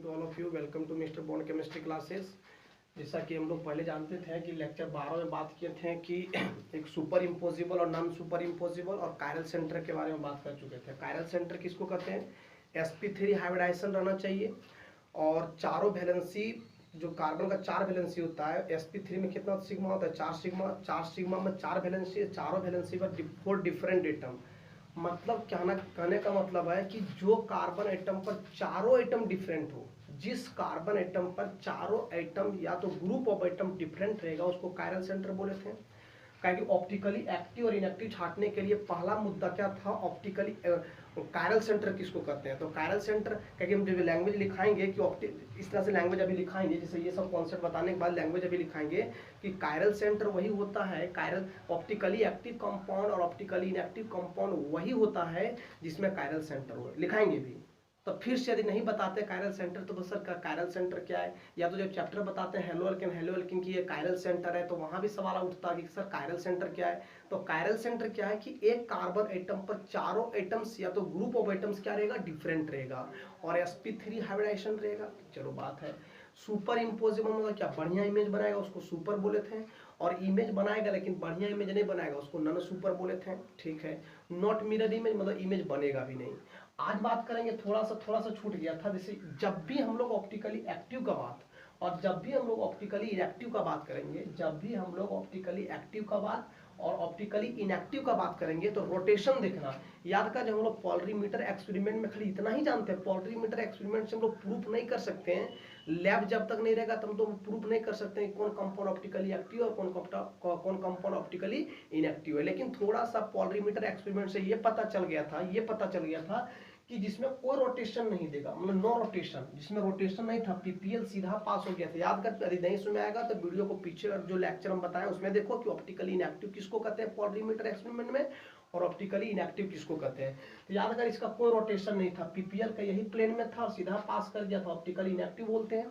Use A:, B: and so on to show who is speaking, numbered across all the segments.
A: To all of you. Welcome to Mister Bond chemistry classes. जैसा कि हम लोग पहले जानते थे कि लेक्चर 12 में बात किए थे कि एक सुपर इम्पोजिबल और नॉन सुपर इम्पोजिबल और कायरल सेंटर के बारे में बात कर चुके थे। कायरल सेंटर किसको कहते हैं? sp3 हाइब्रिडाइजेशन रहना चाहिए और चारों वैलेंसी, जो कार्बन का 4 वैलेंसी होता है, sp3 में कितना सिग्मा होता है? 4 सिग्मा। 4 सिग्मा में 4 वैलेंसी है, चारों वैलेंसी पर 4 डिफरेंट एटम। मतलब कहने का मतलब है कि जो कार्बन एटम पर चारों एटम डिफरेंट हो, जिस कार्बन एटम पर चारों एटम या तो ग्रुप ऑफ एटम डिफरेंट रहेगा उसको कायरल सेंटर बोले थे। क्योंकि ऑप्टिकली एक्टिव और इनएक्टिव छांटने के लिए पहला मुद्दा क्या था? ऑप्टिकली कायरल सेंटर किसको कहते हैं? तो कायरल सेंटर, क्योंकि हम जब लैंग्वेज लिखाएंगे कि इस तरह से लैंग्वेज अभी लिखाएंगे, जैसे ये सब कॉन्सेप्ट बताने के बाद लैंग्वेज अभी लिखाएंगे कि कायरल सेंटर वही होता है, कायरल ऑप्टिकली एक्टिव कंपाउंड और ऑप्टिकली इनएक्टिव कंपाउंड वही होता है जिसमें कायरल सेंटर हो। लिखाएंगे भी तो फिर से यदि नहीं बताते कायरल सेंटर तो सर का कायरल सेंटर क्या है, या तो जब चैप्टर बताते हैं हेलो एल्केन की ये कायरल सेंटर है तो वहां भी सवाल उठता है कि सर कायरल सेंटर क्या है। तो कायरल सेंटर क्या है कि एक कार्बन एटम पर चारों एटम्स या तो ग्रुप ऑफ एटम्स क्या रहेगा? डिफरेंट रहेगा और sp3 हाइब्रिडाइजेशन रहेगा। चलो बात है सुपर इम्पोजिबल मतलब क्या? बढ़िया इमेज बनाएगा उसको सुपर बोले थे, और इमेज बनाएगा लेकिन बढ़िया इमेज नहीं बनाएगा उसको नॉन सुपर बोले थे। ठीक है। नॉट मिरर इमेज मतलब इमेज बनेगा भी नहीं। आज बात करेंगे थोड़ा सा छूट गया था, जैसे जब भी हम लोग ऑप्टिकली एक्टिव का बात और जब भी हम लोग ऑप्टिकली इनएक्टिव का बात करेंगे, जब भी हम लोग ऑप्टिकली एक्टिव का बात और ऑप्टिकली इनएक्टिव का बात करेंगे तो रोटेशन देखना। याद कर, जब हम लोग पोलरीमीटर एक्सपेरिमेंट में खाली इतना ही जानते हैं, पोलरीमीटर एक्सपेरिमेंट से हम लोग प्रूफ नहीं कर सकते हैं। लैब जब तक नहीं रहेगा तब तो प्रूफ नहीं कर सकते हैं कौन कंपाउंड ऑप्टिकली एक्टिव और कौन कंपाउंड ऑप्टिकली इनएक्टिव है। लेकिन थोड़ा सा पोलरीमीटर एक्सपेरिमेंट से ये पता चल गया था कि जिसमें कोई रोटेशन नहीं देगा, मतलब नो रोटेशन, जिसमें रोटेशन नहीं था, पीपीएल सीधा पास हो गया था। याद कर, यदि नहीं सुन में आएगा तो वीडियो को पीछे जो लेक्चर हम बताएं उसमें देखो कि ऑप्टिकली इनएक्टिव किसको कहते हैं पोलरीमीटर एक्सपेरिमेंट में और ऑप्टिकली इनएक्टिव किसको कहते हैं। तो याद कर, इसका कोई रोटेशन नहीं था, पीपीएल का यही प्लेन में था और सीधा पास कर दिया था, ऑप्टिकली इनएक्टिव बोलते हैं।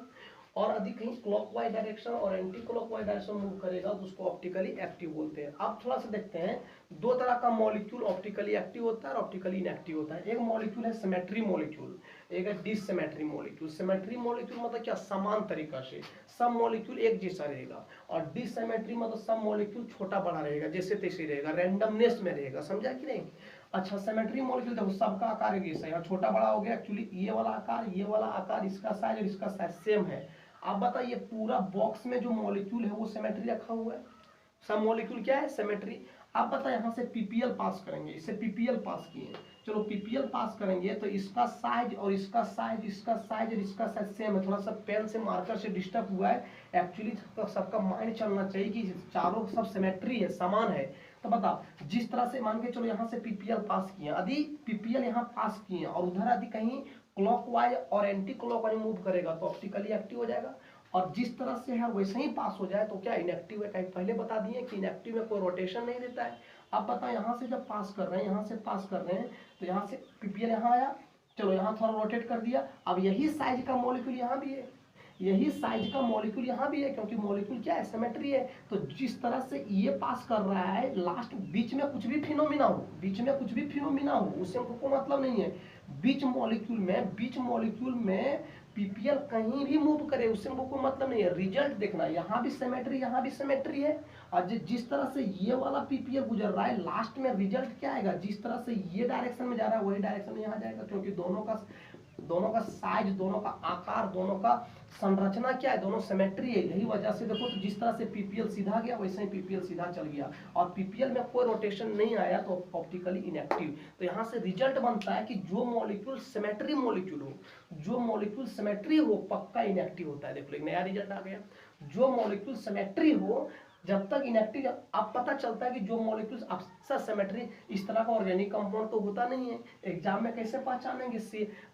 A: और यदि कहीं क्लॉकवाइज डायरेक्शन और एंटी क्लॉकवाइज डायरेक्शन मूव करेगा तो उसको ऑप्टिकली एक्टिव बोलते हैं। अब थोड़ा सा देखते हैं, दो तरह का मॉलिक्यूल ऑप्टिकली एक्टिव होता है और ऑप्टिकली इनएक्टिव होता है। एक मॉलिक्यूल है सिमेट्री मॉलिक्यूल, एक है डिससिमेट्री मॉलिक्यूल। सिमेट्री मॉलिक्यूल मतलब क्या? समान तरीका से सब मॉलिक्यूल एक जैसा रहेगा, और डिससिमेट्री मतलब सब मॉलिक्यूल छोटा बड़ा रहेगा, जैसे तैसे रहेगा, रैंडमनेस में रहेगा। समझा कि नहीं? अच्छा, सिमेट्री मॉलिक्यूल देखो सबका आकार एक जैसा है, छोटा बड़ा हो गया। एक्चुअली ये वाला आकार, इसका साइज और इसका साइज सेम है। आप बताइए पूरा बॉक्स में जो मॉलिक्यूल है वो सिमेट्री रखा हुआ है, सब मॉलिक्यूल क्या है? सिमेट्री। आप बताएं, यहाँ से पीपीएल पास करेंगे, इससे पीपीएल पास किए, चलो पीपीएल पास करेंगे तो इसका साइज और इसका साइज सेम है। थोड़ा सा पेन से मार्कर से डिस्टर्ब हुआ है। एक्चुअली सबका माइंड चलना चाहिए कि चारों सब सिमेट्री है, समान है। तो बता, जिस तरह से मान के चलो यहाँ से पीपीएल पास किए, यदि पीपीएल यहाँ पास किए और उधर यदि कहीं क्लॉकवाइज और एंटी क्लॉकवाइज मूव करेगा तो ऑप्टिकली एक्टिव हो जाएगा, और जिस तरह से है वैसे ही पास हो जाए तो क्या? इनएक्टिव है। कहीं पहले बता दिए कि इनएक्टिव में कोई रोटेशन नहीं देता है। अब बताओ, यहाँ से जब पास कर रहे हैं, यहाँ से पास कर रहे हैं तो यहाँ से पीपीएल यहाँ आया, चलो यहाँ थोड़ा रोटेट कर दिया। अब यही साइज का मॉलिक्यूल यहाँ भी है, यही साइज का मॉलिक्यूल यहाँ भी है, क्योंकि मॉलिक्यूल क्या है? सिमेट्री है। तो जिस तरह से ये पास कर रहा है, लास्ट बीच में कुछ भी फिनोमिना हो, उससे हमको मतलब नहीं है। बीच मॉलिक्यूल में पीपीएल कहीं भी मूव करे उससे हमको मतलब नहीं है। रिजल्ट देखना, यहाँ भी सिमेट्री है, और जिस तरह से ये वाला पीपीएल गुजर रहा है, लास्ट में रिजल्ट क्या आएगा? जिस तरह से ये डायरेक्शन में जा रहा है वही डायरेक्शन में यहाँ जाएगा, क्योंकि दोनों का साइज, दोनों का आकार, दोनों का संरचना क्या है? दोनों सिमेट्री है। यही वजह से देखो, तो जिस तरह से पीपीएल सीधा गया वैसे ही पीपीएल सीधा चल गया, और पीपीएल में कोई रोटेशन नहीं आया तो ऑप्टिकली इनएक्टिव। तो यहाँ से रिजल्ट बनता है कि जो मॉलिक्यूल सिमेट्री हो पक्का इनएक्टिव होता है। देखो एक नया रिजल्ट आ गया, जो मॉलिक्यूल सिमेट्री हो जब तक इनएक्टिव। अब पता चलता है कि जो मॉलिक्यूल्स अक्सर सिमेट्री, इस तरह का ऑर्गेनिक कंपाउंड तो होता नहीं है। एग्जाम में कैसे पहचानेंगे?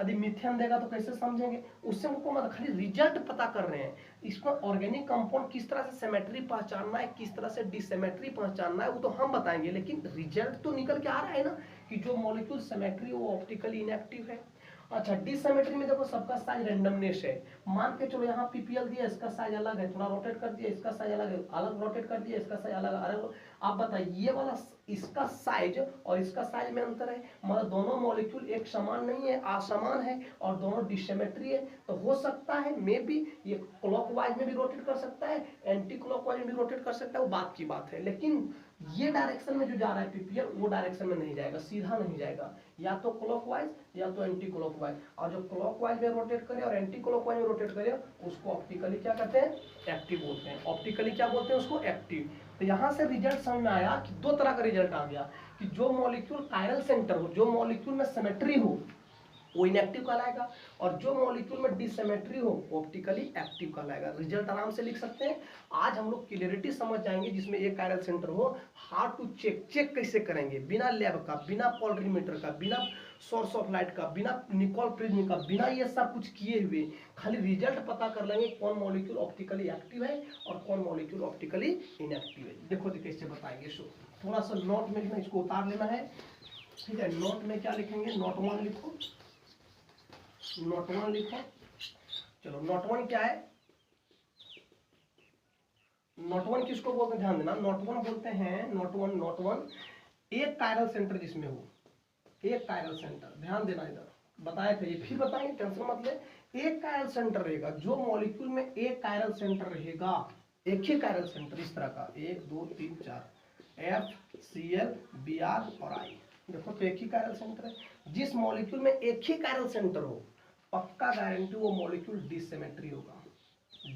A: यदि मिथेन देगा तो कैसे समझेंगे? उससे हमको मतलब खाली रिजल्ट पता कर रहे हैं। इसको ऑर्गेनिक कंपाउंड किस तरह से सिमेट्री पहचानना है, किस तरह से डिसिमेट्री पहचानना है, वो तो हम बताएंगे, लेकिन रिजल्ट तो निकल के आ रहा है ना कि जो मॉलिक्यूल सिमेट्री वो ऑप्टिकली इनएक्टिव है। अच्छा, डिसिमेट्री में देखो सबका साइज रेंडमनेस है। मान के चलो यहाँ पीपीएल दिया, इसका साइज अलग है, थोड़ा रोटेट कर दिया, इसका साइज अलग है, अलग रोटेट कर दिया, इसका साइज अलग। आप बताइए इसका साइज और इसका साइज में अंतर है, मतलब दोनों मॉलिक्यूल एक समान नहीं है, असमान है और दोनों डिसिमेट्री है। तो हो सकता है मे बी ये क्लॉकवाइज में भी रोटेट कर सकता है, एंटी क्लॉकवाइज में भी रोटेट कर सकता है, वो बात की बात है। लेकिन ये डायरेक्शन में जो जा रहा है पीपीएल वो डायरेक्शन में नहीं जाएगा, सीधा नहीं जाएगा, या तो क्लॉकवाइज या तो एंटी क्लॉकवाइज। और जो क्लॉकवाइज में रोटेट करे और एंटी क्लॉकवाइज में रोटेट करे उसको ऑप्टिकली क्या कहते हैं, एक्टिव बोलते हैं। ऑप्टिकली क्या बोलते हैं उसको, एक्टिव। तो यहाँ से रिजल्ट समझ में आया कि दो तरह का रिजल्ट आ गया कि जो मॉलिक्यूल कायरल सेंटर हो, जो मॉलिक्यूल में सिमेट्री हो वो इनएक्टिव कहलाएगा, और जो मॉलिक्यूल में डिसिमेट्री हो ऑप्टिकली एक्टिव कहलाएगा। रिजल्ट आराम से लिख सकते हैं। आज हम लोग क्लियरिटी समझ जाएंगे जिसमें एक कायरल सेंटर हो, हाउ टू चेक कैसे करेंगे, बिना लैब का, बिना पोलरीमीटर का, बिना सोर्स ऑफ लाइट का, बिना निकोल प्रिज्म का, बिना ये सब कुछ किए हुए खाली रिजल्ट पता कर लेंगे कौन मॉलिक्यूल ऑप्टिकली एक्टिव है और कौन मॉलिक्यूल ऑप्टिकली इनएक्टिव है। देखो कैसे बताएंगे। सो थोड़ा सा नोट में लिखना, इसको उतार लेना है, ठीक है। नोट में क्या लिखेंगे, नोट 1 लिखो, नोट 1 लिखो। चलो नोट 1 क्या है, नोट 1 किसको बोलते हैं, ध्यान देना। नोट 1 बोलते हैं, नोट 1 एक कायरल सेंटर जिसमें हो, एक कायरल सेंटर, ध्यान देना, इधर बताए थे, ये फिर बताएंगे, टेंशन मत ले। एक कायरल सेंटर रहेगा, जो मॉलिक्यूल में एक कायरल सेंटर रहेगा, एक ही कायरल सेंटर इस तरह का, 1 2 3 4 FCl Br और I। देखो तो एक ही कायरल सेंटर है। जिस मॉलिक्यूल में एक ही कायरल सेंटर हो पक्का गारंटी वो मॉलिक्यूल डिसिमेट्री होगा।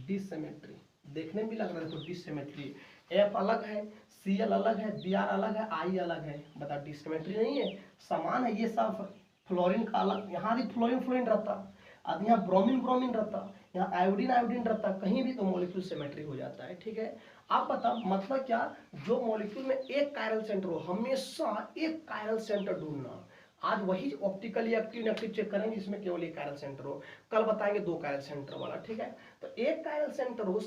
A: डिसिमेट्री देखने में भी लग रहा है, तो डिसिमेट्री, F अलग है, Cl अलग है, Br अलग है, I अलग है, बता डिसिमेट्री नहीं है, समान है। ये सब फ्लोरीन का अलग, यहाँ भी फ्लोरीन रहता, अब यहाँ ब्रोमीन रहता, यहाँ आयोडीन रहता, कहीं भी तो मॉलिक्यूल सिमेट्री हो जाता है, ठीक है। आप बताओ मतलब क्या, जो मॉलिक्यूल में एक कायरल सेंटर हो हमेशा एक कायरल सेंटर ढूंढना। आज वही ऑप्टिकली एक्टिव इनएक्टिव चेक करेंगे जिसमें केवल एक कायरल सेंटर हो, कल बताएंगे 2 कायरल सेंटर वाला, ठीक है। तो एक कायरल सेंटर हो,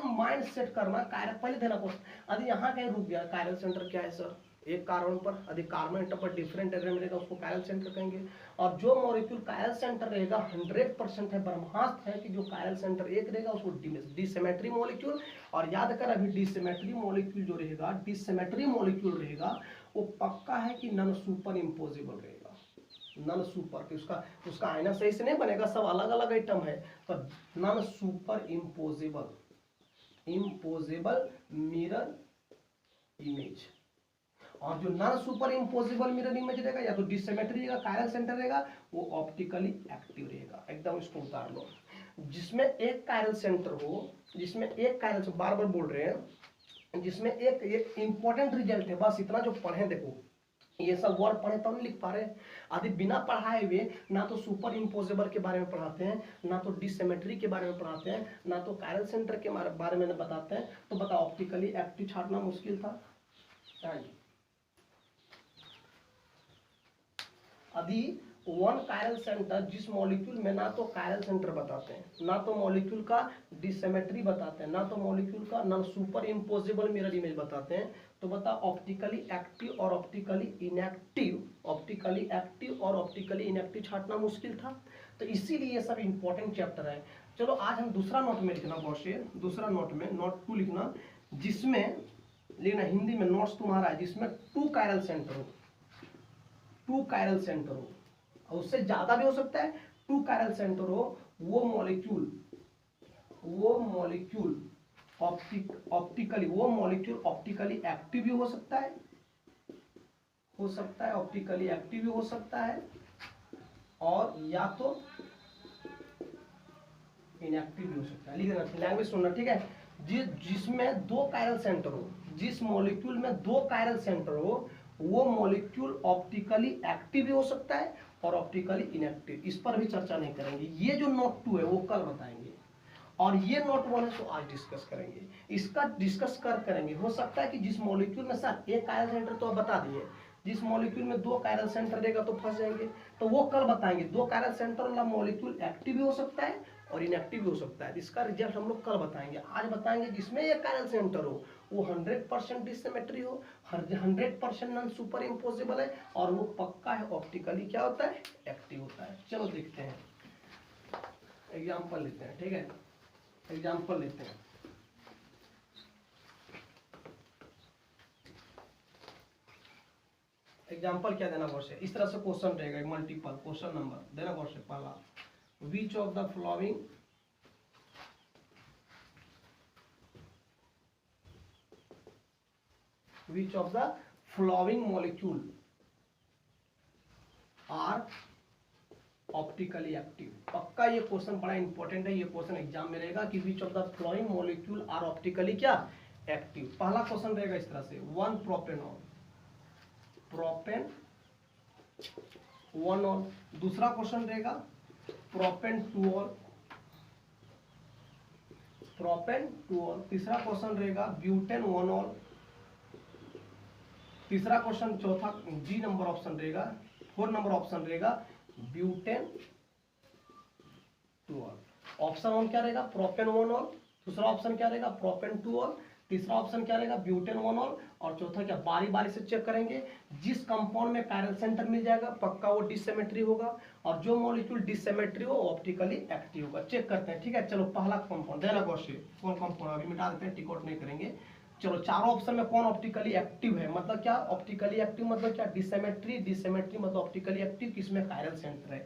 A: माइंड सेट करना, कायरल पहले देना क्वेश्चन, अरे यहाँ कहीं रुक गया, कायरल सेंटर क्या है सर, एक कार्बन पर, अधिक कार्बन एटम पर डिफरेंट एटम रहेगा उसको कायरल सेंटर कहेंगे। और जो मॉलिक्यूल कायरल सेंटर रहेगा 100% है, ब्रह्मास्त्र है कि जो कायरल सेंटर एक रहेगा उसको डिसिमेट्री मॉलिक्यूल। और याद कर अभी डिसिमेट्री मॉलिक्यूल जो रहेगा, डिसिमेट्री मॉलिक्यूल रहेगा वो पक्का है कि नॉन सुपर इम्पोजिबल रहेगा, नॉन सुपर कि उसका आईना सही से नहीं बनेगा, सब अलग अलग आइटम है, तो non super imposable, imposable mirror image. और जो non super imposable mirror image रहेगा या तो डिसिमेट्री रहेगा, कायरल सेंटर रहेगा, वो ऑप्टिकली एक्टिव रहेगा। एकदम इसको उतार लो। जिसमें एक कायरल सेंटर हो, जिसमें एक कायरल से बार बार बोल रहे हैं, जिसमें एक इंपॉर्टेंट रिजल्ट है, बस इतना जो पढ़े, देखो ये सब वर्ड पढ़े तब नहीं लिख पा रहे। आदि बिना पढ़ाए हुए ना तो सुपर इम्पोजिबल के बारे में पढ़ाते हैं, ना तो डिसिमेट्री के बारे में पढ़ाते हैं, ना तो कायरल सेंटर के बारे में बताते हैं। तो बताओ ऑप्टिकली एक्टिव छाटना मुश्किल था। अभी 1 कायरल सेंटर, जिस मॉलिक्यूल में ना तो कायरल सेंटर बताते हैं, ना तो मॉलिक्यूल का डिसिमेट्री बताते हैं, ना तो मॉलिक्यूल का non super imposable mirror image बताते हैं, तो बता ऑप्टिकली एक्टिव और ऑप्टिकली इनएक्टिव, ऑप्टिकली एक्टिव और ऑप्टिकली इनएक्टिव छाटना मुश्किल था। तो इसीलिए ये सब इंपॉर्टेंट चैप्टर है। चलो आज हम दूसरा नोट में लिखना, बहुत से दूसरा नोट में नोट 2 लिखना, जिसमें लिखना हिंदी में नोट्स तुम्हारा है, जिसमें 2 कायरल सेंटर हो, 2 कायरल सेंटर हो, और उससे ज्यादा भी हो सकता है, 2 कायरल सेंटर हो, वो मॉलिक्यूल ऑप्टिकली, वो मॉलिक्यूल ऑप्टिकली एक्टिव भी हो सकता है, ऑप्टिकली एक्टिव भी हो सकता है, और या तो इनएक्टिव भी हो सकता है। लिख देना, लैंग्वेज सुनना, ठीक है। जिसमें 2 कायरल सेंटर हो, जिस मॉलिक्यूल में 2 कायरल सेंटर हो, वो मॉलिक्यूल ऑप्टिकली एक्टिव भी हो सकता है और ऑप्टिकली इनएक्टिव। इस पर भी चर्चा नहीं करेंगे, ये जो नोट 2 है वो कल बताएंगे, और ये नोट 1 है तो आज डिस्कस करेंगे। इसका डिस्कस करेंगे। हो सकता है कि जिस मॉलिक्यूल में सर एक कायरल सेंटर तो आप बता दिए, जिस मॉलिक्यूल में 2 कायरल सेंटर रहेगा तो फंस जाएंगे, तो वो कल बताएंगे। 2 कायरल सेंटर वाला मॉलिक्यूल एक्टिव भी हो सकता है और इनएक्टिव भी हो सकता है, इसका रिजल्ट हम लोग कल बताएंगे। आज बताएंगे जिसमें एक कायरल सेंटर हो वो 100% डिसिमेट्री हो, 100% नॉन सुपर इम्पोजिबल है, और वो पक्का है ऑप्टिकली क्या होता है, एक्टिव होता है। चलो देखते हैं, एग्जाम्पल लेते हैं, ठीक है। एग्जाम्पल लेते हैं, एग्जाम्पल क्या देना गौर से, इस तरह से क्वेश्चन रहेगा, मल्टीपल क्वेश्चन नंबर देना गौर से। पहला, विच of the following which of the following molecule are optically active. पक्का ये क्वेश्चन बड़ा इंपॉर्टेंट है, ये क्वेश्चन एग्जाम में रहेगा कि which of the following molecule are optically क्या एक्टिव। पहला क्वेश्चन रहेगा इस तरह से, 1 प्रोपेनॉल, प्रोपेन 1 ऑल। दूसरा क्वेश्चन रहेगा प्रोपेन 2 ऑल, प्रोपेन 2 ऑल। तीसरा क्वेश्चन रहेगा ब्यूटेन 1 ऑल। तीसरा क्वेश्चन, चौथा जी नंबर ऑप्शन रहेगा, 4 नंबर ऑप्शन रहेगा ब्यूटेन 2 ऑल। ऑप्शन 1 क्या रहेगा, प्रोपेन 1 ऑल। दूसरा ऑप्शन क्या रहेगा, प्रोपेन 2 ऑल। तीसरा ऑप्शन क्या रहेगा, ब्यूटेन 1 ऑल। और चौथा क्या, बारी बारी से चेक करेंगे। जिस कंपाउंड में कायरल सेंटर मिल जाएगा पक्का वो डिससिमेट्री होगा, और जो मॉलिक्यूल डिससिमेट्री हो ऑप्टिकली एक्टिव होगा। चेक करते हैं, ठीक है। चलो पहला कंपाउंड देना क्वेश्चन, कौन कंपाउंड अभी मिटा देते हैं, टिक आउट नहीं करेंगे। चलो चारों ऑप्शन में कौन ऑप्टिकली एक्टिव है, मतलब क्या ऑप्टिकली एक्टिव मतलब क्या, डिससिमेट्री, डिससिमेट्री मतलब ऑप्टिकली एक्टिव, किसमें कायरल सेंटर है।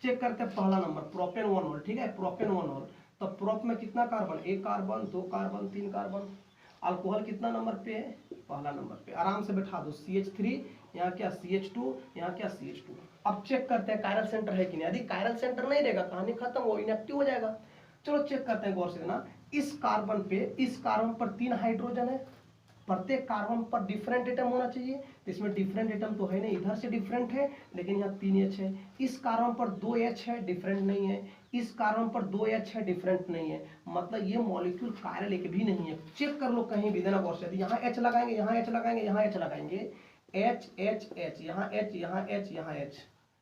A: चेक करते हैं पहला नंबर प्रोपेन 1 ऑल, ठीक है, प्रोपेन 1 ऑल। तो प्रोप में कितना carbon, 1 carbon, 2 carbon, 3 carbon. Alcohol कितना नंबर पे है, पहला नंबर पे। आराम से बैठा दो, CH3, यहाँ क्या CH2, यहाँ क्या CH2। अब चेक करते हैं कायरल सेंटर है कि नहीं। यदि कायरल सेंटर नहीं रहेगा कहानी खत्म, वो इनएक्टिव हो जाएगा। चलो चेक करते हैं गौर से देना। इस कार्बन पर 3 हाइड्रोजन है, प्रत्येक कार्बन पर डिफरेंट एटम होना चाहिए। तो इसमें डिफरेंट एटम तो है नहीं, इधर से डिफरेंट है, लेकिन यहाँ 3H है। इस कार्बन पर 2H है, डिफरेंट नहीं है। इस कार्बन पर 2H है, डिफरेंट नहीं है। मतलब ये मॉलिक्यूल कायरल एक भी नहीं है। चेक कर लो कहीं भी, देना गौर से। यहाँ H लगाएंगे, यहाँ H लगाएंगे, यहाँ H लगाएंगे, H H H, यहाँ H, यहाँ H, यहाँ H।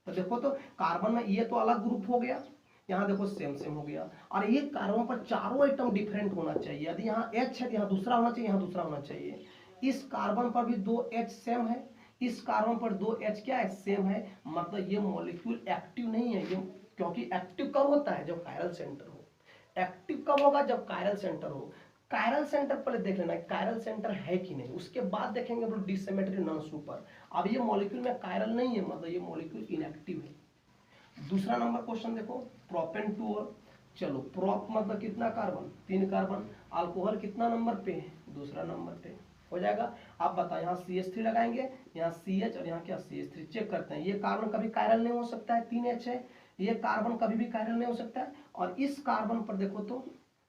A: तो देखो तो कार्बन में ये तो अलग ग्रुप हो गया, यहाँ देखो सेम सेम हो गया। और ये कार्बन पर चारों आइटम डिफरेंट होना चाहिए। यदि यहाँ H है तो यहाँ दूसरा होना चाहिए, यहाँ दूसरा होना चाहिए। इस कार्बन पर भी 2H सेम है, इस कार्बन पर 2H क्या है, सेम है। मतलब ये मॉलिक्यूल एक्टिव नहीं है। ये क्योंकि एक्टिव कब होता है, जब कायरल सेंटर हो। एक्टिव कब होगा, जब कायरल सेंटर हो। कायरल सेंटर पहले देख लेना कायरल सेंटर है कि नहीं, उसके बाद देखेंगे डिससिमेट्री, नॉन सुपर। अब ये मॉलिक्यूल में कायरल नहीं है, मतलब ये मॉलिक्यूल इनएक्टिव है। दूसरा नंबर क्वेश्चन देखो, प्रोपेन 2 ऑल। चलो प्रोप मतलब कितना कार्बन, 3 कार्बन। अल्कोहल कितना नंबर पे है, दूसरा नंबर पे, हो जाएगा। आप बताओ, यहाँ CH3 लगाएंगे, यहाँ CH और यहाँ क्या CH3। चेक करते हैं, ये कार्बन कभी कायरल नहीं हो सकता है, 3H है। ये कार्बन कभी भी कायरल नहीं हो सकता है। और इस कार्बन पर देखो तो,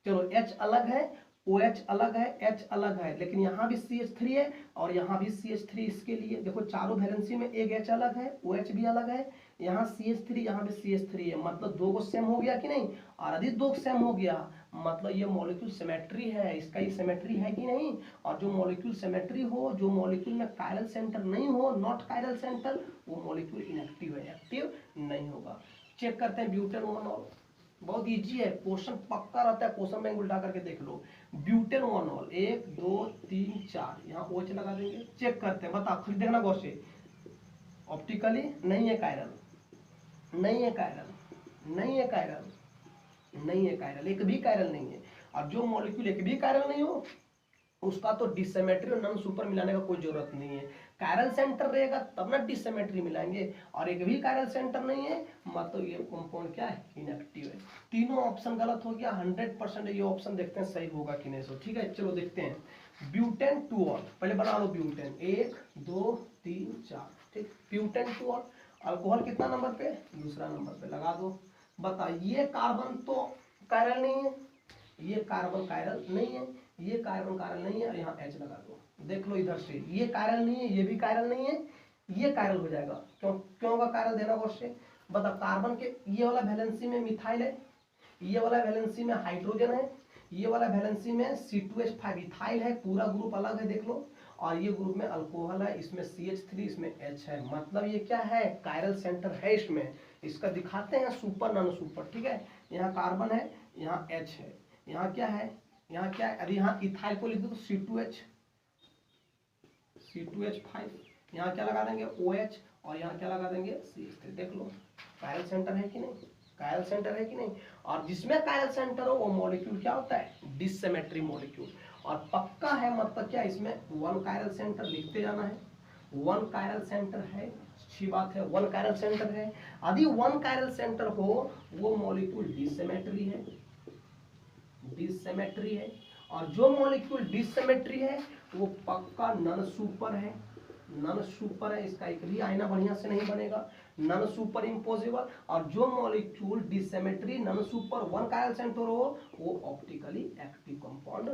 A: चलो H अलग है, OH अलग है, H अलग है, लेकिन यहाँ भी CH3 है और यहाँ भी CH3। इसके लिए देखो चारों वैलेंसी में एक H अलग है, OH भी अलग है, यहाँ CH3, यहाँ भी CH3 है। मतलब 2 को सेम हो गया कि नहीं। और यदि 2 सेम हो गया मतलब ये मॉलिक्यूल सिमेट्री है, इसका ये सिमेट्री है कि नहीं। और जो मॉलिक्यूल सिमेट्री हो, जो मॉलिक्यूल में कायरल सेंटर नहीं हो, नॉट कायरल सेंटर, वो मॉलिक्यूल इनएक्टिव है, एक्टिव नहीं होगा। चेक करते हैं ब्यूटेन 1 ऑल। बहुत इजी है, क्वेश्चन पक्का रहता है, क्वेश्चन बैंक उल्टा करके देख लो। ब्यूटेन 1 ऑल, 1 2 3 4, यहाँ OH लगा देंगे। चेक करते हैं, बताओ खुद देखना गौर से। ऑप्टिकली नहीं है कायरल, नहीं है कायरल, नहीं है कायरल, नहीं है कायरल, एक भी कायरल नहीं है। और जो मॉलिक्यूल एक भी कायरल नहीं हो उसका तो डिससिमेट्री और नॉन सुपर मिलाने का कोई जरूरत नहीं है। कायरल सेंटर रहेगा तब ना डिससिमेट्री मिलाएंगे, और एक भी कायरल सेंटर नहीं है मतलब ये कंपाउंड क्या है, इनएक्टिव है। तीनों ऑप्शन गलत हो गया, 100% ये ऑप्शन देखते हैं सही होगा कि नहीं। सो ठीक है, चलो देखते हैं। ब्यूटेन 2 ऑल, पहले बना लो ब्यूटेन, 1 2 3 4, ठीक। Butane 2 all. अल्कोहल कितना नंबर पे, दूसरा नंबर पे, लगा दो। बता, ये कार्बन तो कायरल नहीं है, ये कार्बन कायरल नहीं है, ये कार्बन कायरल नहीं है, और यहाँ H लगा दो। देख लो इधर से, ये कायरल नहीं है, ये भी कायरल नहीं है, ये कायरल हो जाएगा। क्यों होगा कायरल, देना क्वेश्चन। बता, कार्बन के ये वाला वैलेंसी में मिथाइल है, ये वाला वैलेंसी में हाइड्रोजन है, ये वाला वैलेंसी में C2H5 इथाइल है, पूरा ग्रुप अलग है, देख लो। और ये ग्रुप में अल्कोहल है, इसमें CH3, इसमें H है। मतलब ये क्या है, कायरल सेंटर है इसमें। इसका दिखाते हैं सुपर नॉन सुपर, ठीक है। यहाँ कार्बन है, यहाँ H है, यहाँ क्या है, यहाँ क्या है। अरे यहाँ इथाइल को लिख दो तो C2H5, यहाँ क्या लगा देंगे OH, और यहाँ क्या लगा देंगे CH3। देख लो कायरल सेंटर है कि नहीं, कायरल सेंटर है कि नहीं। और जिसमें कायरल सेंटर हो वो मॉलिक्यूल क्या होता है, डिससिमेट्री मॉलिक्यूल। और पक्का है मतलब क्या, इसमें 1 कायरल सेंटर लिखते जाना है, वन कायरल सेंटर है, अच्छी बात है, वन कायरल सेंटर है। यदि वन कायरल सेंटर हो वो मॉलिक्यूल डिसिमेट्री है, डिसिमेट्री है। और जो मॉलिक्यूल डिसिमेट्री है वो पक्का नॉन सुपर है, नॉन सुपर है, इसका एक भी आईना बढ़िया से नहीं बनेगा, नॉन सुपर इम्पोजिबल। और जो molecule dissymmetry non super one chiral center हो वो ऑप्टिकली एक्टिव कंपाउंड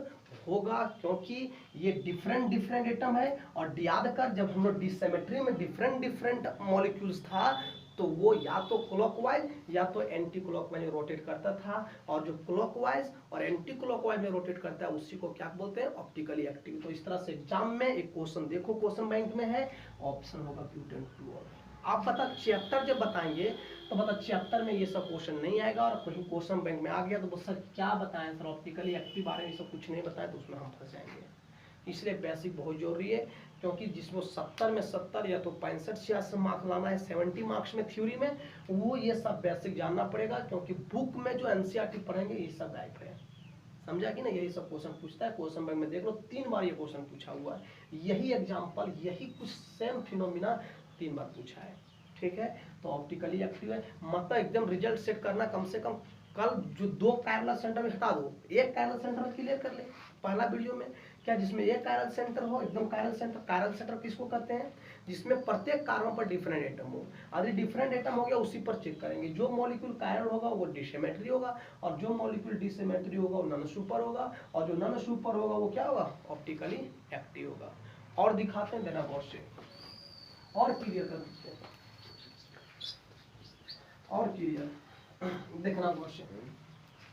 A: होगा, क्योंकि ये डिफरेंट डिफरेंट एटम है। और याद कर, जब हम लोग डिसिमेट्री में डिफरेंट डिफरेंट मॉलिक्यूल्स था तो वो या तो क्लॉकवाइज या तो एंटी क्लॉकवाइज में रोटेट करता था, और जो क्लॉकवाइज और एंटी क्लॉकवाइज में रोटेट करता है उसी को क्या बोलते हैं, ऑप्टिकली एक्टिव। तो इस तरह से एग्जाम में एक क्वेश्चन देखो, क्वेश्चन बैंक में है, ऑप्शन होगा Q10 2। आप बता 76 जब बताएंगे तो बता 76 में ये सब क्वेश्चन नहीं आएगा, और कहीं क्वेश्चन बैंक में आ गया तो सर क्या बताएं सर ऑप्टिकली एक्टिव बारे में सब कुछ नहीं बताएं, तो उसमें हम फंस जाएंगे। इसलिए बेसिक बहुत जरूरी है, क्योंकि जिसमें 70 में 70 या तो 65-66 मार्क्स लाना है 70 मार्क्स में थ्योरी में, वो ये सब बेसिक जानना पड़ेगा, क्योंकि बुक में जो एनसीईआरटी पढ़ेंगे ये सब गायब है, समझा कि ना। यही सब क्वेश्चन पूछता है, क्वेश्चन बैंक में देख लो 3 बार ये क्वेश्चन पूछा हुआ है, यही एग्जाम्पल, यही कुछ सेम फिनोमिना 3 बार पूछा है, ठीक है। तो ऑप्टिकली एक्टिव है, मतलब एकदम रिजल्ट सेट करना, कम से कम कल जो 2 कायरल सेंटर में हटा दो, एक कायरल सेंटर क्लियर कर ले पहला वीडियो में, क्या जिसमें एक कायरल सेंटर हो, एकदम कायरल सेंटर। कायरल सेंटर किसको कहते हैं, जिसमें प्रत्येक कार्बन पर डिफरेंट एटम हो। यदि डिफरेंट एटम हो गया उसी पर चेक करेंगे, जो मॉलिक्यूल कायरल होगा वो डिसिमेट्री होगा, और जो मॉलिक्यूल डिसिमेट्री होगा वो नॉन सुपर होगा, और जो नॉन सुपर होगा वो क्या होगा, ऑप्टिकली एक्टिव होगा। और दिखाते हैं देना बहुत से, और क्लियर कर देते हैं, और क्लियर देखना बहुत से।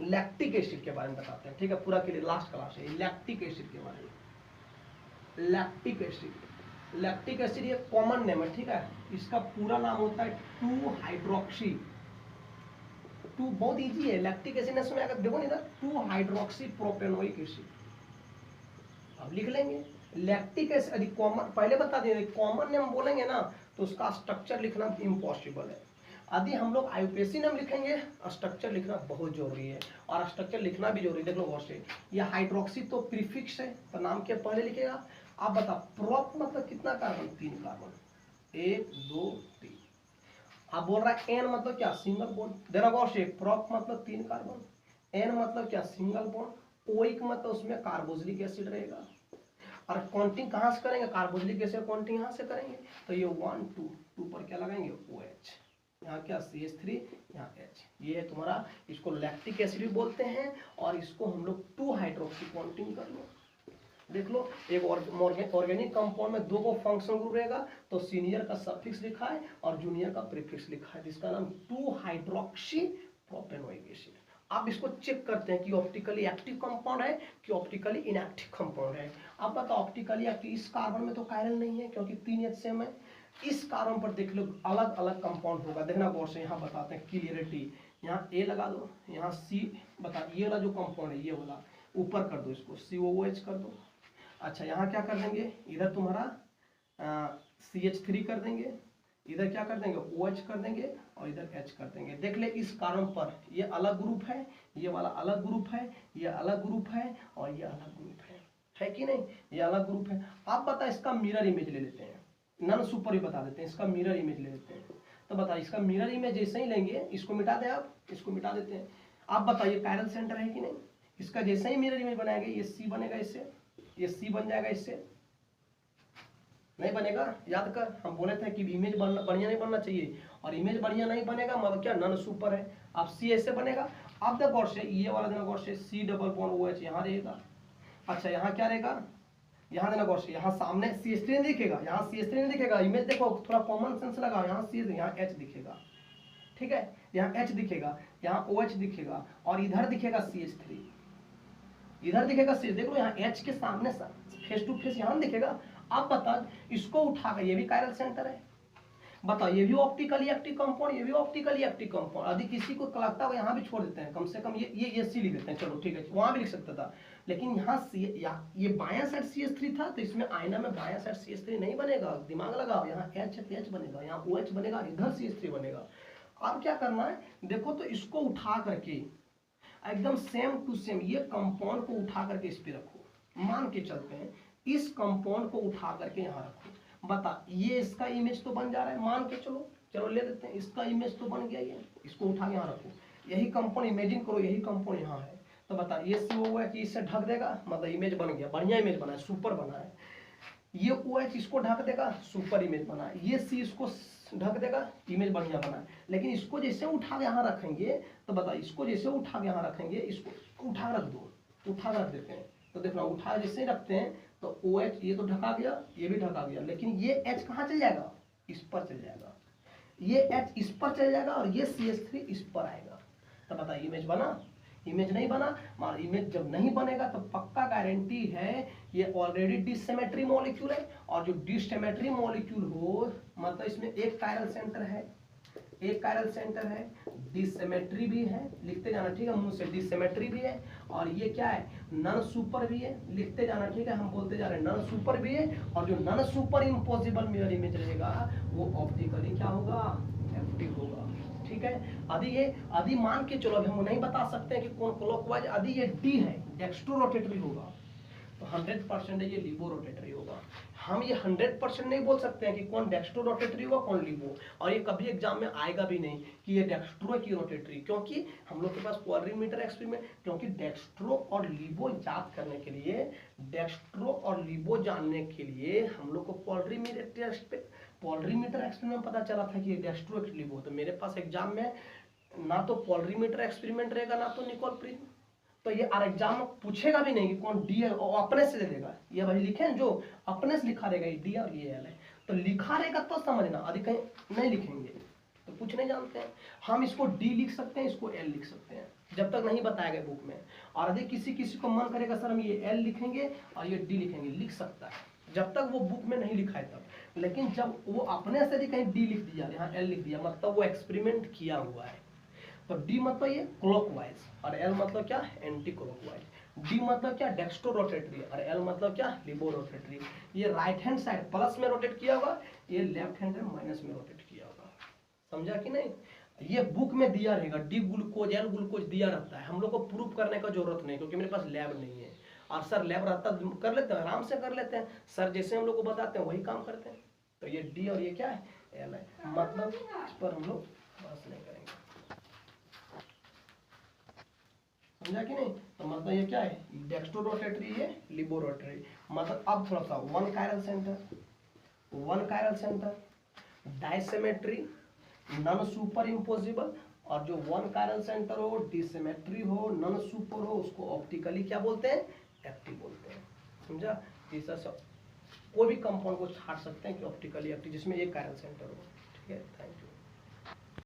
A: लैक्टिक एसिड के बारे में बताते हैं, ठीक है, पूरा के लिए लास्ट क्लास है लैक्टिक एसिड के बारे में। लैक्टिक एसिड, लैक्टिक एसिड ये कॉमन नेम है, ठीक है। इसका पूरा नाम होता है 2 हाइड्रोक्सी, 2 बहुत इजी है, लैक्टिक एसिड में अगर देखो नहीं ना 2 हाइड्रोक्सी प्रोपेनोइक एसिड। अब लिख लेंगे लैक्टिक एसिड, यदि कॉमन पहले बता दें, कॉमन नेम बोलेंगे ना तो उसका स्ट्रक्चर लिखना इम्पॉसिबल है। यदि हम लोग आईयूपीएसी नाम लिखेंगे, स्ट्रक्चर लिखना बहुत जरूरी है, और स्ट्रक्चर लिखना भी जरूरी है। देख लो गौर से, ये हाइड्रोक्सी तो प्रीफिक्स है, तो नाम के पहले लिखेगा। आप बता प्रोप मतलब कितना कार्बन, 3 कार्बन, 1 2 3। आप बोल रहा है एन मतलब क्या, सिंगल बॉन्ड। देना गौर से, प्रोप मतलब 3 कार्बन, एन मतलब क्या, सिंगल बॉन्ड, ओइक मतलब उसमें कार्बोक्सिलिक एसिड रहेगा। और काउंटिंग कहाँ से करेंगे, कार्बोक्सिलिक एसिड काउंटिंग यहाँ से करेंगे, तो ये 1 2 2 पर क्या लगाएंगे, OH, यहाँ क्या CH3, यहाँ H, ये है तुम्हारा, इसको लैक्टिक एसिड भी बोलते हैं, और इसको हम लोग 2 हाइड्रोक्सी काउंटिंग कर लो। देख लो, एक ऑर्गेनिक कंपाउंड में 2 को फंक्शनल ग्रुप रहेगा, तो सीनियर का सफिक्स लिखा है और जूनियर का प्रीफिक्स लिखा है, जिसका नाम 2 हाइड्रोक्सी प्रोपेनोइक एसिड। आप इसको चेक करते हैं कि ऑप्टिकली एक्टिव कंपाउंड है कि ऑप्टिकली इनएक्टिव कंपाउंड है। आप बताओ ऑप्टिकली एक्टिव, इस कार्बन में तो कायरल नहीं है क्योंकि 3 H सेम है, इस कार्बन पर देख लो अलग अलग कंपाउंड होगा। देखना गौर से, यहाँ बताते हैं क्लियरिटी, यहाँ A लगा दो, यहाँ C बता, ये वाला जो कंपाउंड है ये वाला ऊपर कर दो, इसको COOH कर दो। अच्छा यहाँ क्या कर देंगे, इधर तुम्हारा CH3 कर देंगे, इधर क्या कर देंगे OH कर देंगे, और इधर H कर देंगे। देख ले इस कार्बन पर ये अलग ग्रुप है, ये वाला अलग ग्रुप है, ये अलग ग्रुप है, और ये अलग ग्रुप है कि नहीं, ये अलग ग्रुप है। आप बता इसका मिरर इमेज ले लेते हैं, नॉन सुपर ही बता देते हैं, इसका मिरर इमेज ले लेते हैं। तो बता इसका मिरर इमेज जैसे ही लेंगे, इसको मिटा दें आप, इसको मिटा देते हैं। आप बताइए कायरल सेंटर है कि नहीं, इसका जैसे ही मिरर इमेज बनाएंगे ये C बनेगा, इससे ये C बन जाएगा, इससे नहीं बनेगा। याद कर, हम बोले थे कि इमेज बढ़िया नहीं बनना चाहिए, और इमेज बढ़िया नहीं बनेगा मतलब क्या, नॉन सुपर है। अब C ऐसे बनेगा। अब देखो गौर से, ये वाला देना गौर से, C डबल बॉन्ड OH यहाँ रहेगा। अच्छा यहाँ क्या रहेगा, यहाँ देना गौर से, यहाँ सामने CH3 नहीं दिखेगा, यहाँ CH3 नहीं दिखेगा, इमेज देखो थोड़ा कॉमन सेंस लगाओ, यहाँ C यहाँ H दिखेगा, ठीक है, यहाँ H दिखेगा, यहाँ OH दिखेगा, और इधर दिखेगा CH3, इधर दिखेगा CH। देख लो यहाँ H के सामने फेस टू फेस यहाँ दिखेगा। अब बता इसको उठाकर, ये भी कायरल सेंटर है, बताओ ये भी ऑप्टिकली एक्टिव कंपाउंड, ये भी ऑप्टिकली एक्टिव कंपाउंड। यदि किसी को लगता है यहाँ भी छोड़ देते हैं, कम से कम ये C लिख देते हैं, चलो ठीक है, वहां भी लिख सकता था, लेकिन यहाँ ये बायां साइड CH3 था, तो इसमें आईना में बायां साइड CH3 नहीं बनेगा, दिमाग लगाओ, यहाँ H बनेगा, यहाँ OH बनेगा, इधर CH3 बनेगा। अब क्या करना है, देखो तो इसको उठा करके एकदम सेम टू सेम ये कंपाउंड को उठा करके इस पे रखो, मान के चलते हैं इस कंपाउंड को उठा करके यहाँ रखो। बता, ये इसका इमेज तो बन जा रहा है, मान के चलो ले लेते हैं, इसका इमेज तो बन गया, ये इसको उठा के यहाँ रखो, यही कंपाउंड इमेजिन करो, यही कंपाउंड यहाँ है, तो बता ये सी हुआ है कि इससे ढक देगा, मतलब इमेज बन गया, बढ़िया इमेज बना है, सुपर बना है। ये ओ एच इसको ढक देगा, सुपर इमेज बना है। ये सी इसको ढक देगा, इमेज बढ़िया बना है। लेकिन इसको जैसे उठा के यहाँ रखेंगे, तो बता इसको जैसे उठा के यहाँ रखेंगे, इसको उठा रख दो, उठा रख देते हैं, तो देखना उठा जैसे रखते हैं तो ओ एच ये तो ढका गया, ये भी ढका गया, लेकिन ये एच कहाँ चल जाएगा, इस पर चल जाएगा, ये एच इस पर चल जाएगा और ये CH3 इस पर आएगा। तो बता इमेज बना, इमेज नहीं बना। मान इमेज जब नहीं बनेगा तो पक्का गारंटी है ये ऑलरेडी डिसिमेट्री मॉलिक्यूल है, और जो डिसिमेट्री मॉलिक्यूल हो मतलब इसमें एक कायरल सेंटर है, एक कायरल सेंटर है, डिसिमेट्री भी है, लिखते जाना ठीक है मुंह से, डिसिमेट्री भी है, और ये क्या है नन सुपर भी है, लिखते जाना ठीक है, हम बोलते जा रहे हैं नन सुपर भी है, और जो non superimposable mirror image रहेगा वो ऑप्टिकली क्या होगा, एक्टिव होगा। ठीक है, आदि मान के चलो, अभी हम नहीं बता सकते हैं कि कौन क्लॉकवाइज, आदि ये डी है, डेक्स्ट्रो रोटेटरी होगा, तो 100% ये लिबो रोटेटरी होगा। हम ये 100% नहीं बोल सकते हैं कि कौन डेक्स्ट्रो रोटेटरी होगा कौन लिबो, और ये कभी एग्जाम में आएगा भी नहीं कि ये डेक्स्ट्रो की रोटेटरी, क्योंकि हम लोग के पास पोलरीमीटर एक्सपेरिमेंट, क्योंकि डेक्स्ट्रो और लिबो याद करने के लिए, डेक्स्ट्रो और लिबो जानने के लिए हम लोग को पोलरीमीटर एक्सपेरिमेंट पता चला था कि डेक्स्ट्रो लिबो, तो मेरे पास एग्जाम में ना तो पोलरीमीटर एक्सपेरिमेंट रहेगा ना तो निकोल प्रिज्म, तो ये एग्जाम में पूछेगा भी नहीं कि कौन डी है, और अपने से दे देगा, ये भाई लिखे जो अपने से लिखा रहेगा, ये डी और ये एल है, तो लिखा रहेगा तो समझना, अधिक कहीं नहीं लिखेंगे तो कुछ नहीं जानते हैं। हम इसको डी लिख सकते हैं, इसको एल लिख सकते हैं, जब तक नहीं बताया गया बुक में, और यदि किसी को मन करेगा सर हम ये एल लिखेंगे और ये डी लिखेंगे, लिख सकता है, जब तक वो बुक में नहीं लिखा है तब। लेकिन जब वो अपने से कहीं डी लिख दिया, यहाँ एल लिख दिया, मतलब वो एक्सपेरिमेंट किया हुआ है। तो डी मतलब ये क्लॉकवाइज, और एल मतलब क्या, एंटी क्लॉकवाइज। डी मतलब क्या, डेक्स्ट्रो रोटेटरी, और एल मतलब क्या, लिबो रोटेटरी। ये राइट हैंड साइड प्लस में रोटेट किया होगा, ये लेफ्ट हैंड माइनस में रोटेट किया होगा, समझा कि नहीं। ये बुक में दिया रहेगा, डी ग्लूकोज एल ग्लूकोज दिया रहता है, हम लोग को प्रूफ करने का जरूरत नहीं, क्योंकि मेरे पास लैब नहीं है, और सर लैब रहता कर लेते हैं, आराम से कर लेते हैं, सर जैसे हम लोग को बताते हैं वही काम करते हैं। तो ये डी और ये क्या है, एल है, मतलब इस पर हम लोग बस नहीं करेंगे, समझा कि नहीं। तो मतलब ये क्या है, डेक्स्ट्रो रोटेटरी है, लिबो रोटेटरी। मतलब अब थोड़ा सा one chiral center, dissymmetry, non superimposable, और जो वन कायरल सेंटर हो, डिसिमेट्री हो, नॉन सुपर हो, उसको ऑप्टिकली क्या बोलते हैं, एक्टिव बोलते हैं, समझा। तीसरा सब कोई भी कंपाउंड को छाट सकते हैं कि ऑप्टिकली एक्टिव, जिसमें एक कायरल सेंटर हो। ठीक है, थैंक यू।